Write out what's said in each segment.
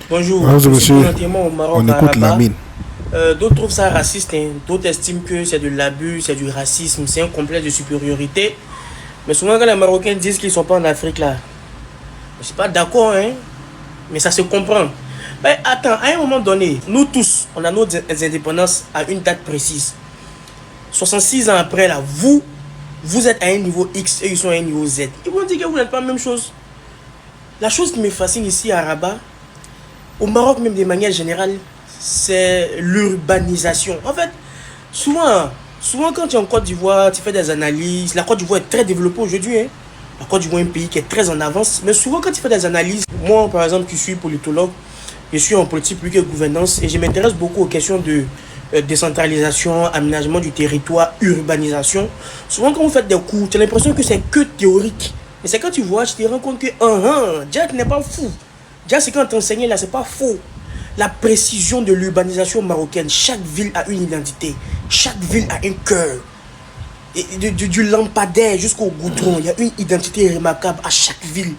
Bonjour, Bonjour je suis monsieur, présentement au Maroc on à écoute Rabat. Lamine. D'autres trouvent ça raciste, hein. D'autres estiment que c'est de l'abus, c'est du racisme, c'est un complexe de supériorité. Mais souvent quand les Marocains disent qu'ils ne sont pas en Afrique là, je ne suis pas d'accord, hein, mais ça se comprend. Mais attends, à un moment donné, nous tous, on a nos indépendances à une date précise. 66 ans après là, vous êtes à un niveau X et ils sont à un niveau Z. Ils vont dire que vous n'êtes pas la même chose. La chose qui me fascine ici à Rabat, au Maroc même de manière générale, c'est l'urbanisation. En fait, souvent, souvent quand tu es en Côte d'Ivoire, tu fais des analyses. La Côte d'Ivoire est très développée aujourd'hui, hein. La Côte d'Ivoire est un pays qui est très en avance. Mais souvent quand tu fais des analyses, moi par exemple qui suis politologue, je suis en politique publique et gouvernance et je m'intéresse beaucoup aux questions de décentralisation, aménagement du territoire, urbanisation. Souvent quand vous faites des cours, tu as l'impression que c'est que théorique. Mais c'est quand tu vois, tu te rends compte que Jack n'est pas fou. Jack, c'est quand t'enseignes là, c'est pas faux. La précision de l'urbanisation marocaine. Chaque ville a une identité. Chaque ville a un cœur. Et du lampadaire jusqu'au goudron, il y a une identité remarquable à chaque ville.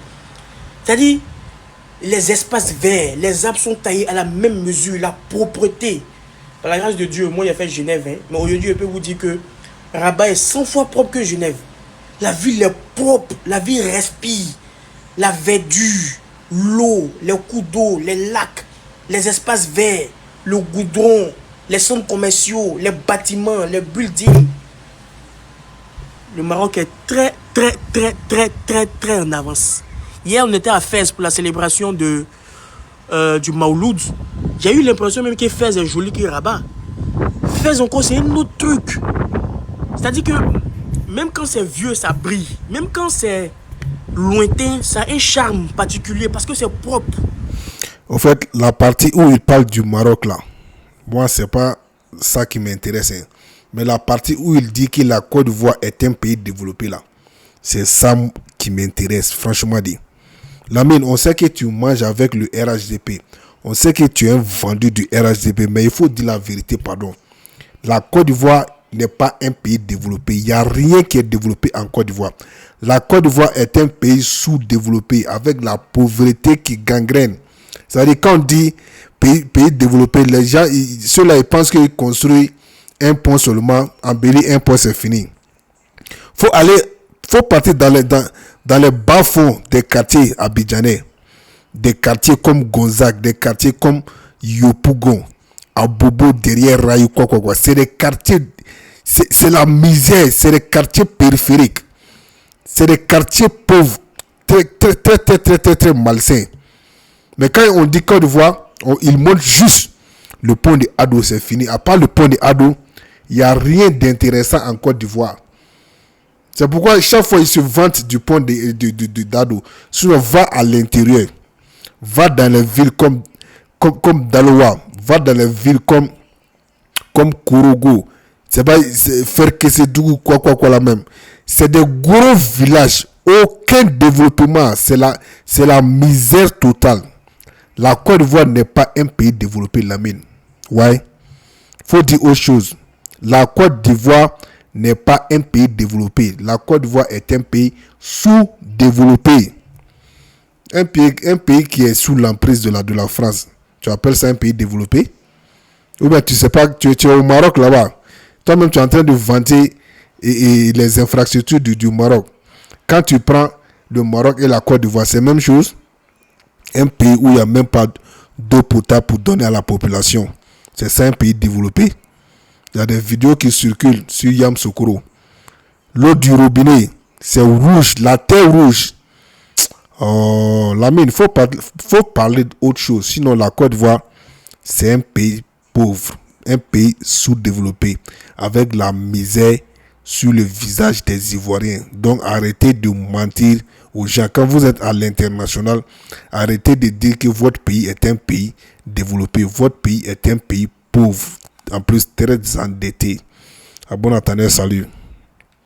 C'est-à-dire, les espaces verts, les arbres sont taillés à la même mesure, la propreté. Par la grâce de Dieu, moi j'ai fait Genève, hein, mais aujourd'hui je peux vous dire que Rabat est 100 fois propre que Genève. La ville est propre, la ville respire, la verdure, l'eau, les coups d'eau, les lacs, les espaces verts, le goudron, les centres commerciaux, les bâtiments, les buildings. Le Maroc est très en avance. Hier, on était à Fès pour la célébration du Mauloud. J'ai eu l'impression même que Fès est joli que Rabat. Fès encore, c'est un autre truc. C'est-à-dire que même quand c'est vieux, ça brille. Même quand c'est lointain, ça a un charme particulier parce que c'est propre. En fait, la partie où il parle du Maroc là, moi c'est pas ça qui m'intéresse, hein. Mais la partie où il dit que la Côte d'Ivoire est un pays développé là, c'est ça qui m'intéresse, franchement dit. Lamine, on sait que tu manges avec le RHDP. On sait que tu es un vendu du RHDP, mais il faut dire la vérité, pardon. La Côte d'Ivoire n'est pas un pays développé. Il n'y a rien qui est développé en Côte d'Ivoire. La Côte d'Ivoire est un pays sous-développé avec la pauvreté qui gangrène. C'est-à-dire quand on dit pays développé, les gens, ceux-là, ils pensent qu'ils construisent un pont seulement, embellir un pont, c'est fini. Faut aller, faut partir dans les bas-fonds des quartiers abidjanais, des quartiers comme Gonzague, des quartiers comme Yopougon, Abobo, derrière Rayou, quoi. C'est des quartiers, c'est la misère, c'est des quartiers périphériques, c'est des quartiers pauvres, très malsains. Mais quand on dit Côte d'Ivoire, il montre juste le pont de Ado, c'est fini. À part le pont de Ado, il n'y a rien d'intéressant en Côte d'Ivoire. C'est pourquoi chaque fois ils se vantent du pont d'Ado. Sinon, va à l'intérieur. Va dans les villes comme Daloa. Va dans les villes comme Kourogo. C'est pas faire que c'est Dougou, quoi la même. C'est des gros villages. Aucun développement. C'est la misère totale. La Côte d'Ivoire n'est pas un pays développé, la mine. Ouais. Faut dire autre chose. La Côte d'Ivoire n'est pas un pays développé. La Côte d'Ivoire est un pays sous-développé. Un pays qui est sous l'emprise de la France. Tu appelles ça un pays développé? Ou bien tu sais pas, tu es au Maroc là-bas. Toi-même, tu es en train de vanter les infrastructures du Maroc. Quand tu prends le Maroc et la Côte d'Ivoire, c'est la même chose. Un pays où il n'y a même pas d'eau potable pour donner à la population. C'est ça un pays développé. Il y a des vidéos qui circulent sur Yamoussoukro. L'eau du robinet, c'est rouge, la terre rouge. Oh, Lamine, faut parler d'autre chose. Sinon, la Côte d'Ivoire, c'est un pays pauvre, un pays sous-développé, avec la misère sur le visage des Ivoiriens. Donc, arrêtez de mentir aux gens. Quand vous êtes à l'international, arrêtez de dire que votre pays est un pays développé. Votre pays est un pays pauvre, en plus très endetté. À bon entendeur, salut.